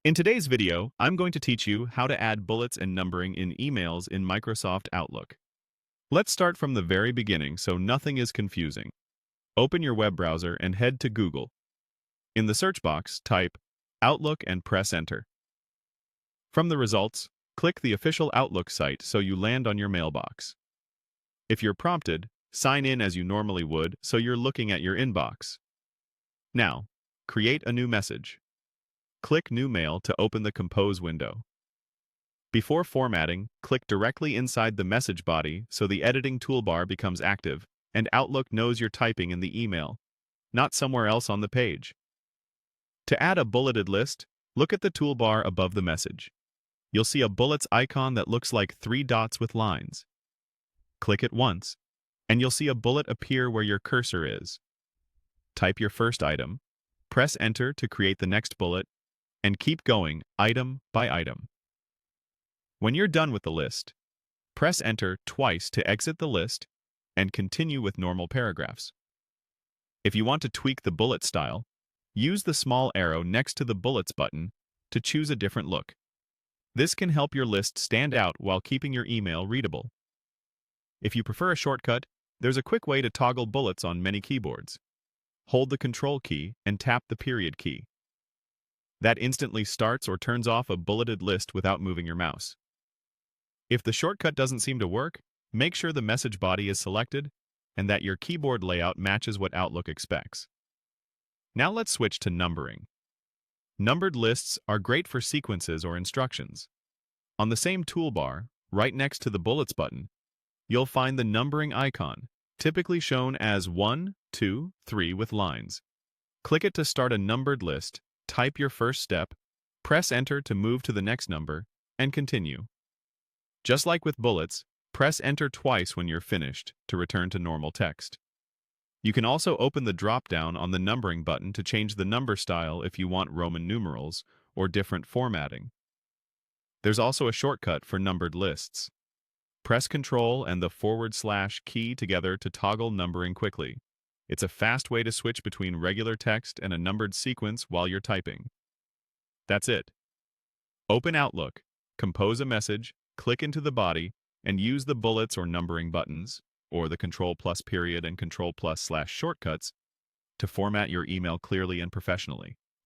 In today's video, I'm going to teach you how to add bullets and numbering in emails in Microsoft Outlook. Let's start from the very beginning so nothing is confusing. Open your web browser and head to Google. In the search box, type Outlook and press Enter. From the results, click the official Outlook site so you land on your mailbox. If you're prompted, sign in as you normally would so you're looking at your inbox. Now, create a new message. Click New Mail to open the Compose window. Before formatting, click directly inside the message body so the editing toolbar becomes active and Outlook knows you're typing in the email, not somewhere else on the page. To add a bulleted list, look at the toolbar above the message. You'll see a bullets icon that looks like 3 dots with lines. Click it once, and you'll see a bullet appear where your cursor is. Type your first item, press Enter to create the next bullet, and keep going item by item. When you're done with the list, press Enter twice to exit the list and continue with normal paragraphs. If you want to tweak the bullet style, use the small arrow next to the bullets button to choose a different look. This can help your list stand out while keeping your email readable. If you prefer a shortcut, there's a quick way to toggle bullets on many keyboards. Hold the Control key and tap the period key. That instantly starts or turns off a bulleted list without moving your mouse. If the shortcut doesn't seem to work, make sure the message body is selected and that your keyboard layout matches what Outlook expects. Now let's switch to numbering. Numbered lists are great for sequences or instructions. On the same toolbar, right next to the bullets button, you'll find the numbering icon, typically shown as 1, 2, 3 with lines. Click it to start a numbered list. Type your first step, press Enter to move to the next number, and continue. Just like with bullets, press Enter twice when you're finished to return to normal text. You can also open the drop-down on the numbering button to change the number style if you want Roman numerals or different formatting. There's also a shortcut for numbered lists. Press Ctrl and the / key together to toggle numbering quickly. It's a fast way to switch between regular text and a numbered sequence while you're typing. That's it. Open Outlook, compose a message, click into the body, and use the bullets or numbering buttons, or the Ctrl+, period and Ctrl+/ shortcuts to format your email clearly and professionally.